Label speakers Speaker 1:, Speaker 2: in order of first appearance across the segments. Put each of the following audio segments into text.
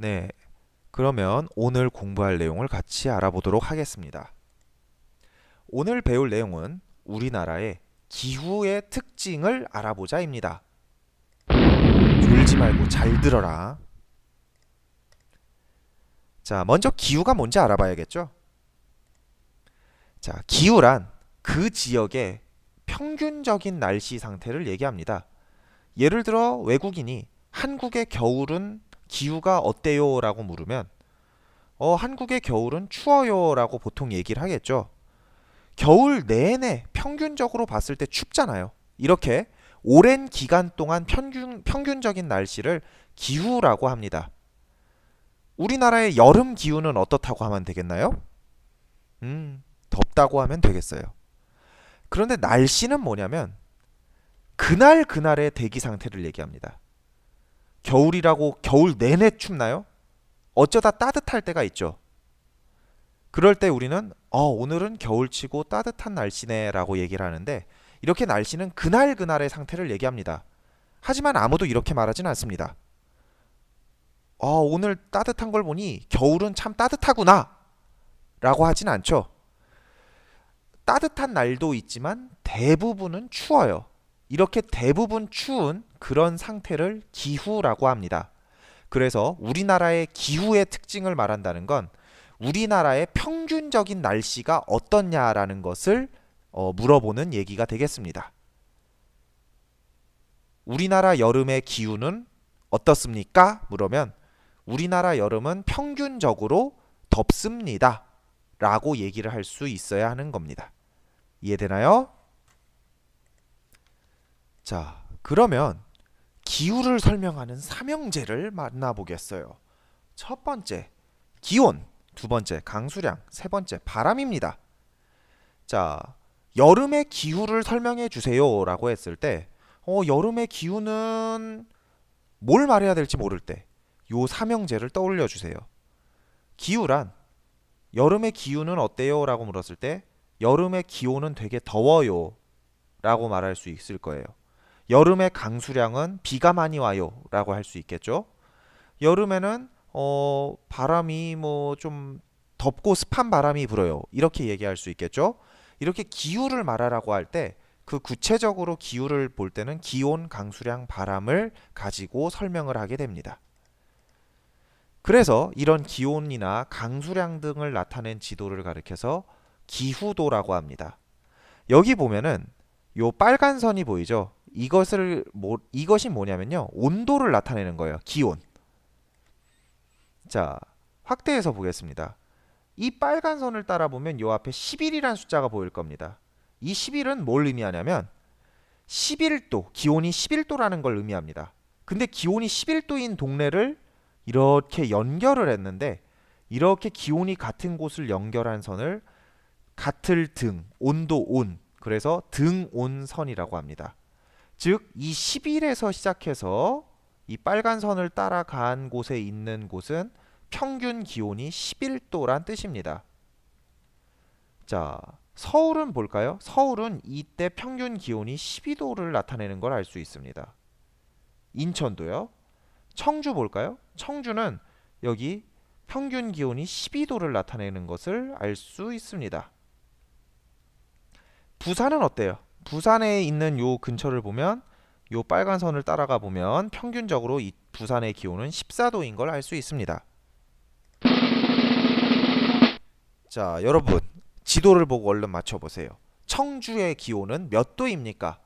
Speaker 1: 네, 그러면 오늘 공부할 내용을 같이 알아보도록 하겠습니다. 오늘 배울 내용은 우리나라의 기후의 특징을 알아보자입니다. 졸지 말고 잘 들어라. 자, 먼저 기후가 뭔지 알아봐야겠죠? 자, 기후란 그 지역의 평균적인 날씨 상태를 얘기합니다. 예를 들어 외국인이 한국의 겨울은 기후가 어때요? 라고 물으면 한국의 겨울은 추워요 라고 보통 얘기를 하겠죠. 겨울 내내 평균적으로 봤을 때 춥잖아요. 이렇게 오랜 기간 동안 평균적인 날씨를 기후라고 합니다. 우리나라의 여름 기후는 어떻다고 하면 되겠나요? 덥다고 하면 되겠어요. 그런데 날씨는 뭐냐면 그날 그날의 대기 상태를 얘기합니다. 겨울이라고 겨울 내내 춥나요? 어쩌다 따뜻할 때가 있죠. 그럴 때 우리는 오늘은 겨울치고 따뜻한 날씨네 라고 얘기를 하는데, 이렇게 날씨는 그날 그날의 상태를 얘기합니다. 하지만 아무도 이렇게 말하진 않습니다. 오늘 따뜻한 걸 보니 겨울은 참 따뜻하구나 라고 하진 않죠. 따뜻한 날도 있지만 대부분은 추워요. 이렇게 대부분 추운 그런 상태를 기후라고 합니다. 그래서 우리나라의 기후의 특징을 말한다는 건 우리나라의 평균적인 날씨가 어떻냐라는 것을 물어보는 얘기가 되겠습니다. 우리나라 여름의 기후는 어떻습니까? 물으면 우리나라 여름은 평균적으로 덥습니다 라고 얘기를 할 수 있어야 하는 겁니다. 이해되나요? 자, 그러면 기후를 설명하는 삼형제를 만나보겠어요. 첫 번째, 기온. 두 번째, 강수량. 세 번째, 바람입니다. 자, 여름의 기후를 설명해 주세요 라고 했을 때 여름의 기후는 뭘 말해야 될지 모를 때 요 삼형제를 떠올려 주세요. 기후란 여름의 기후는 어때요? 라고 물었을 때 여름의 기온은 되게 더워요 라고 말할 수 있을 거예요. 여름의 강수량은 비가 많이 와요 라고 할 수 있겠죠. 여름에는 바람이 뭐 좀 덥고 습한 바람이 불어요 이렇게 얘기할 수 있겠죠. 이렇게 기후를 말하라고 할 때 그 구체적으로 기후를 볼 때는 기온, 강수량, 바람을 가지고 설명을 하게 됩니다. 그래서 이런 기온이나 강수량 등을 나타낸 지도를 가리켜서 기후도라고 합니다. 여기 보면은 요 빨간 선이 보이죠? 이것이 뭐냐면요, 온도를 나타내는 거예요. 기온. 자, 확대해서 보겠습니다. 이 빨간 선을 따라 보면 요 앞에 11이라는 숫자가 보일 겁니다. 이 11은 뭘 의미하냐면 11도, 기온이 11도라는 걸 의미합니다. 근데 기온이 11도인 동네를 이렇게 연결을 했는데, 이렇게 기온이 같은 곳을 연결한 선을 같을 등, 온도 온, 그래서 등온선이라고 합니다. 즉, 이 11에서 시작해서 이 빨간 선을 따라간 곳에 있는 곳은 평균 기온이 11도란 뜻입니다. 자, 서울은 볼까요? 서울은 이때 평균 기온이 12도를 나타내는 걸 알 수 있습니다. 인천도요. 청주 볼까요? 청주는 여기 평균 기온이 12도를 나타내는 것을 알 수 있습니다. 부산은 어때요? 부산에 있는 요 근처를 보면 요 빨간 선을 따라가 보면 평균적으로 이 부산의 기온은 14도인 걸 알 수 있습니다. 자, 여러분 지도를 보고 얼른 맞춰보세요. 청주의 기온은 몇 도입니까?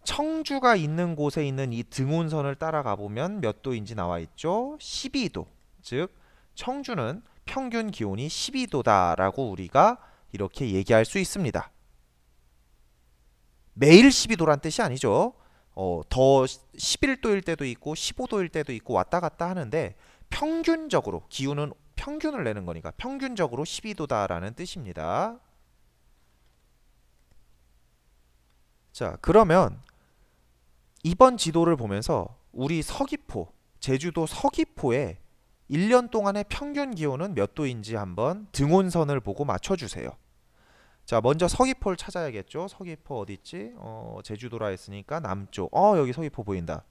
Speaker 1: 청주가 있는 곳에 있는 이 등온선을 따라가 보면 몇 도인지 나와 있죠? 12도. 즉, 청주는 평균 기온이 12도다라고 우리가 이렇게 얘기할 수 있습니다. 매일 12도란 뜻이 아니죠. 더 11도일 때도 있고 15도일 때도 있고 왔다 갔다 하는데, 평균적으로 기온은 평균을 내는 거니까 평균적으로 12도다라는 뜻입니다. 자, 그러면 이번 지도를 보면서 우리 서귀포, 제주도 서귀포의 1년 동안의 평균 기온은 몇 도인지 한번 등온선을 보고 맞춰주세요. 자, 먼저 서귀포를 찾아야겠죠. 서귀포 어디 있지? 제주도라 했으니까 남쪽. 여기 서귀포 보인다.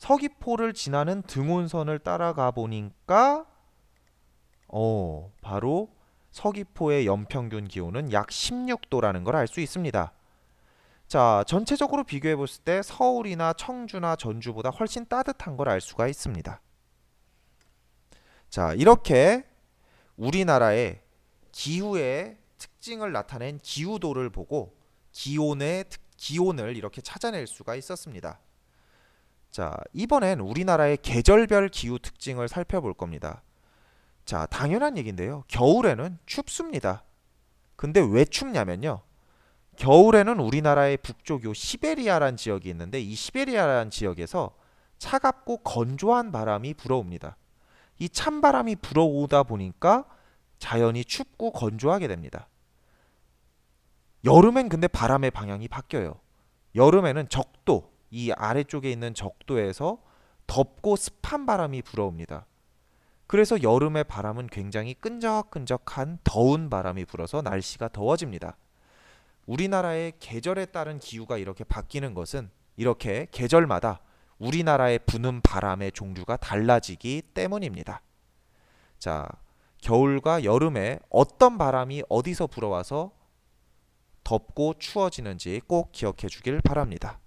Speaker 1: 서귀포를 지나는 등온선을 따라가 보니까 바로 서귀포의 연평균 기온은 약 16도라는 걸 알 수 있습니다. 자, 전체적으로 비교해 봤을 때 서울이나 청주나 전주보다 훨씬 따뜻한 걸 알 수가 있습니다. 자, 이렇게 우리나라의 기후의 특징을 나타낸 기후도를 보고 기온을 이렇게 찾아낼 수가 있었습니다. 자, 이번엔 우리나라의 계절별 기후 특징을 살펴볼 겁니다. 자, 당연한 얘기인데요. 겨울에는 춥습니다. 근데 왜 춥냐면요. 겨울에는 우리나라의 북쪽 요 시베리아란 지역이 있는데 이 시베리아란 지역에서 차갑고 건조한 바람이 불어옵니다. 이 찬바람이 불어오다 보니까 자연이 춥고 건조하게 됩니다. 여름엔 근데 바람의 방향이 바뀌어요. 여름에는 적도, 이 아래쪽에 있는 적도에서 덥고 습한 바람이 불어옵니다. 그래서 여름의 바람은 굉장히 끈적끈적한 더운 바람이 불어서 날씨가 더워집니다. 우리나라의 계절에 따른 기후가 이렇게 바뀌는 것은 이렇게 계절마다 우리나라에 부는 바람의 종류가 달라지기 때문입니다. 자, 겨울과 여름에 어떤 바람이 어디서 불어와서 덥고 추워지는지 꼭 기억해 주길 바랍니다.